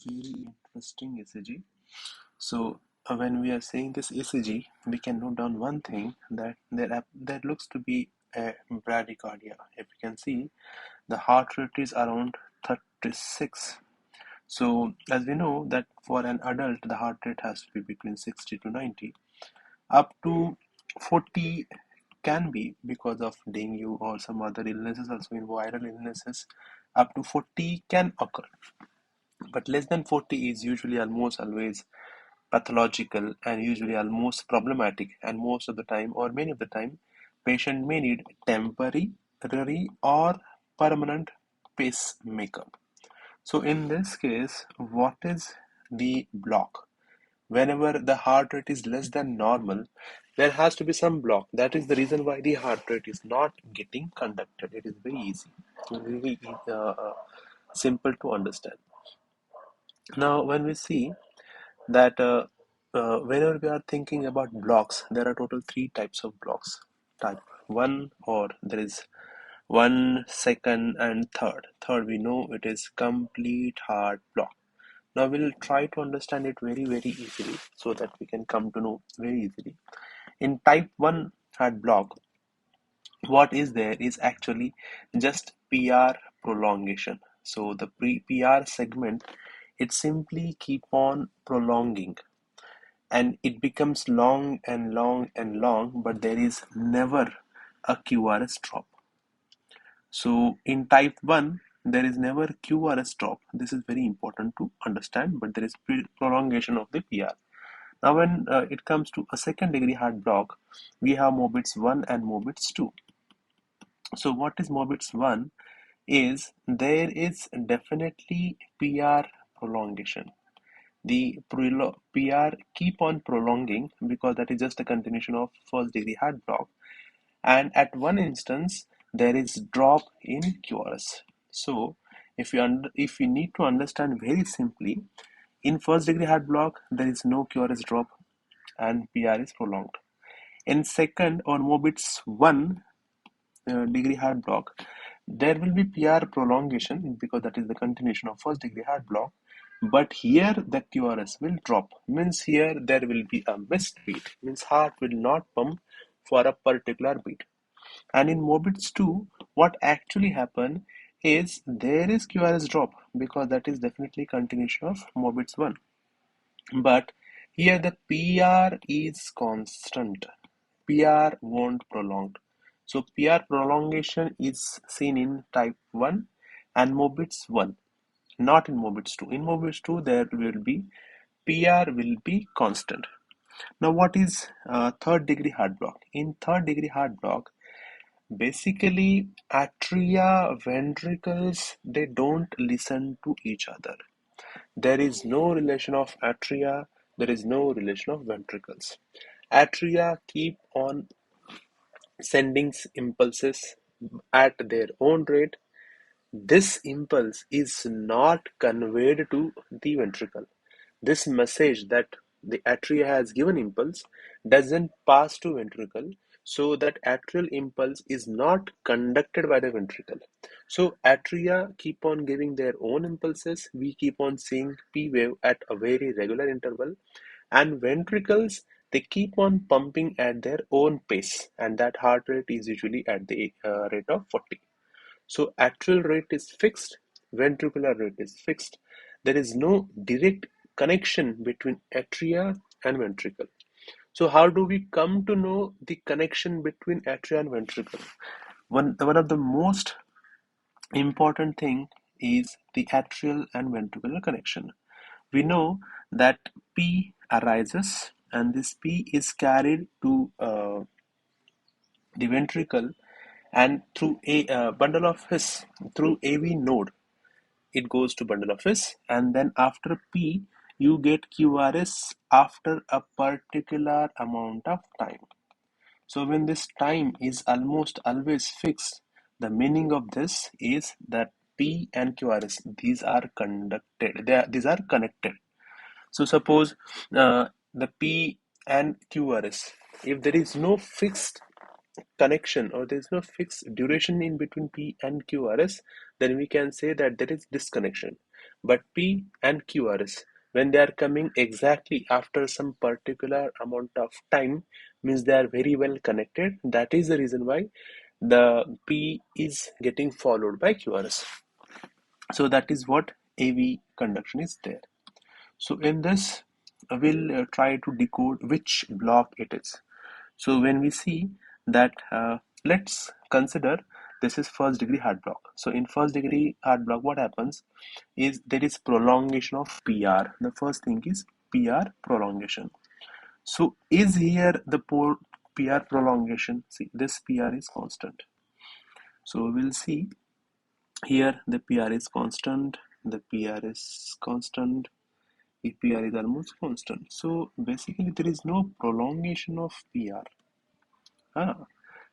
Very interesting ECG. So when we are saying this ECG, we can note down one thing that there looks to be a bradycardia. If you can see, the heart rate is around 36. So as we know that for an adult, the heart rate has to be between 60 to 90. Up to 40 can be because of dengue or some other illnesses, also in viral illnesses. Up to 40 can occur, but less than 40 is usually almost always pathological and usually almost problematic, and most of the time or many of the time patient may need temporary or permanent pacemaker. So in this case, what is the block? Whenever the heart rate is less than normal, there has to be some block. That is the reason why the heart rate is not getting conducted. It is very easy, very simple to understand. Now when we see that whenever we are thinking about blocks, there are total three types of blocks. Type 1, or there is one, second, and third. Third, we know it is complete heart block. Now we'll try to understand it very, very easily so that we can come to know very easily. In type 1 heart block, what is there is actually just PR prolongation. So the PR segment, it simply keep on prolonging, and it becomes long and long and long, but there is never a QRS drop. So in type 1, there is never QRS drop. This is very important to understand, but there is prolongation of the PR. Now when it comes to a second degree heart block, we have Mobitz 1 and Mobitz 2. So what is Mobitz 1 is there is definitely PR prolongation. The PR keep on prolonging because that is just a continuation of first degree heart block, and at one instance there is drop in QRS. So if you need to understand very simply, in first degree heart block there is no QRS drop and PR is prolonged. In second or Mobitz 1 degree heart block, there will be PR prolongation because that is the continuation of first degree heart block, but here the QRS will drop, means here there will be a missed beat, means heart will not pump for a particular beat. And in Mobitz 2, what actually happen is there is QRS drop because that is definitely continuation of Mobitz 1, but here the PR is constant. PR won't prolong. So PR prolongation is seen in type 1 and Mobitz 1, not in Mobitz 2. In Mobitz 2, there will be PR will be constant. Now, what is third degree heart block? In third degree heart block, basically atria, ventricles, they don't listen to each other. There is no relation of atria, there is no relation of ventricles. Atria keep on sending impulses at their own rate. This impulse is not conveyed to the ventricle. This message that the atria has given impulse doesn't pass to ventricle, so that atrial impulse is not conducted by the ventricle. So atria keep on giving their own impulses. We keep on seeing P wave at a very regular interval, and ventricles, they keep on pumping at their own pace, and that heart rate is usually at the rate of 40. So atrial rate is fixed, ventricular rate is fixed. There is no direct connection between atria and ventricle. So how do we come to know the connection between atria and ventricle? One of the most important thing is the atrial and ventricular connection. We know that P arises and this P is carried to the ventricle, and through a bundle of His, through AV node, it goes to bundle of His, and then after P you get QRS after a particular amount of time. So when this time is almost always fixed, the meaning of this is that P and QRS, these are conducted, these are connected. So suppose the P and QRS, if there is no fixed connection or there is no fixed duration in between P and QRS, then we can say that there is disconnection. But P and QRS, when they are coming exactly after some particular amount of time, means they are very well connected. That is the reason why the P is getting followed by QRS. So that is what AV conduction is there. So in this, we'll try to decode which block it is. So when we see that, let's consider this is first degree heart block. So in first degree heart block, what happens is there is prolongation of PR. The first thing is PR prolongation. So is here the PR prolongation? See, this PR is constant. So we'll see here the PR is constant, the PR is constant, APR is almost constant. So basically there is no prolongation of PR.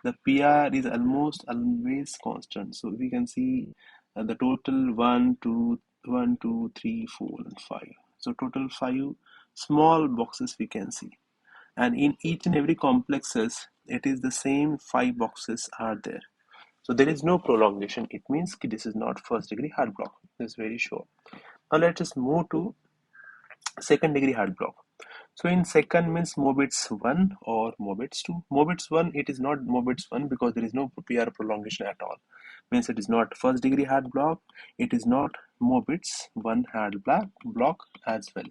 The PR is almost always constant. So we can see the total 1, 2, 1, 2, 3, 4, and 5. So total 5 small boxes we can see. And in each and every complexes, it is the same 5 boxes are there. So there is no prolongation. It means this is not first degree heart block. This is very sure. Now let us move to second degree heart block. So in second means Mobitz 1 or Mobitz 2. Mobitz 1, it is not Mobitz 1 because there is no PR prolongation at all. Means it is not first degree heart block. It is not Mobitz 1 heart block as well.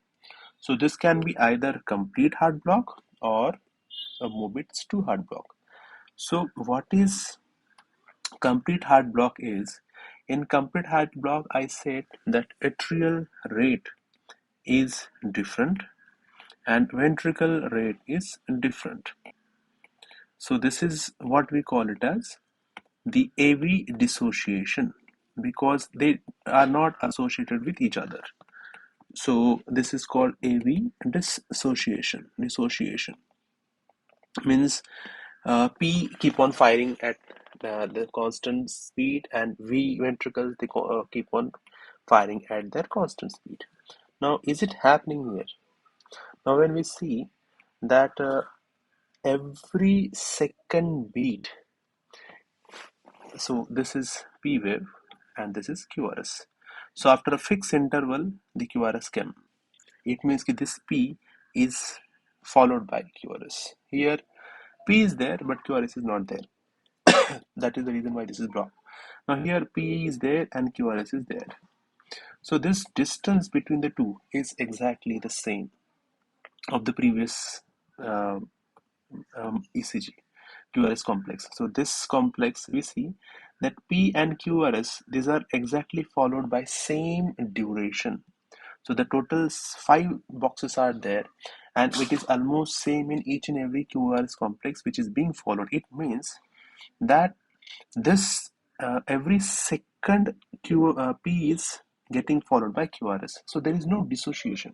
So this can be either complete heart block or a Mobitz 2 heart block. So what is complete heart block is? In complete heart block, I said that atrial rate is different and ventricle rate is different. So this is what we call it as the AV dissociation, because they are not associated with each other. So this is called AV dissociation. Dissociation means P keep on firing at the constant speed, and V ventricles they keep on firing at their constant speed. Now, is it happening here? Now, when we see that every second beat, so this is P wave and this is QRS. So after a fixed interval, the QRS came. It means that this P is followed by QRS. Here P is there but QRS is not there. That is the reason why this is blocked. Now here P is there and QRS is there. So this distance between the two is exactly the same of the previous uh, ECG, QRS complex. So this complex we see that P and QRS, these are exactly followed by same duration. So the total 5 boxes are there and it is almost same in each and every QRS complex which is being followed. It means that this every second P is getting followed by QRS. So there is no dissociation.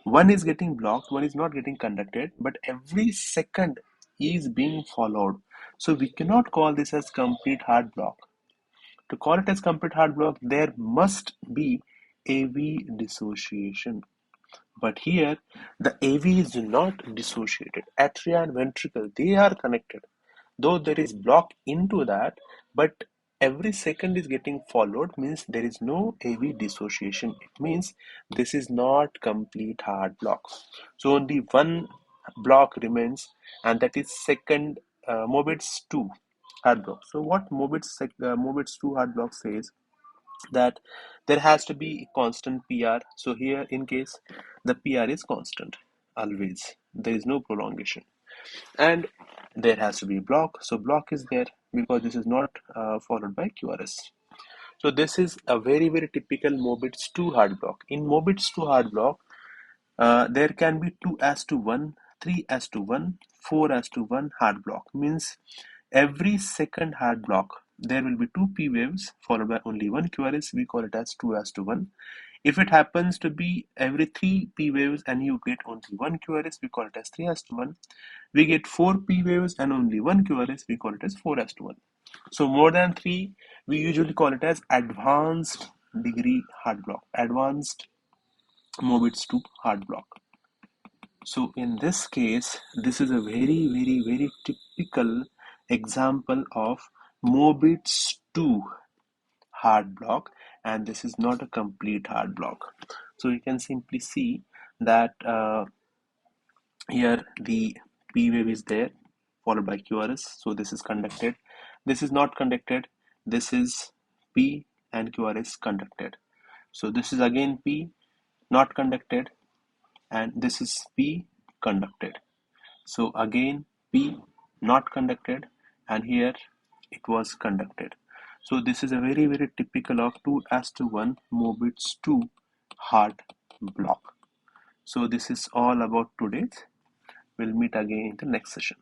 One is getting blocked, one is not getting conducted, but every second is being followed. So we cannot call this as complete heart block. To call it as complete heart block, there must be AV dissociation. But here, the AV is not dissociated. Atria and ventricle, they are connected. Though there is block into that, but every second is getting followed means there is no AV dissociation. It means this is not complete heart block. So only one block remains, and that is second Mobitz 2 heart block. So what Mobitz 2 heart block says that there has to be constant PR. So here in case the PR is constant always, there is no prolongation, and there has to be block. So block is there because this is not followed by QRS. So this is a very typical Mobitz 2 hard block. In Mobitz 2 hard block, there can be 2 as to 1, 3 as to 1, 4 as to 1 hard block. Means every second hard block, there will be 2 P waves followed by only 1 QRS. We call it as 2 as to 1. If it happens to be every 3 P waves and you get only 1 QRS, we call it as 3 as to 1. We get 4 P waves and only 1 QRS, we call it as 4 as to 1. So more than 3, we usually call it as advanced degree hard block, advanced Mobitz 2 hard block. So in this case, this is a very typical example of Mobitz 2 hard block, and this is not a complete hard block. So you can simply see that here the P wave is there followed by QRS. So this is conducted. This is not conducted. This is P and QRS conducted. So this is again P not conducted, and this is P conducted. So again P not conducted, and here it was conducted. So this is a very typical of 2:1 Mobius 2 hard block. So this is all about today's. We'll meet again in the next session.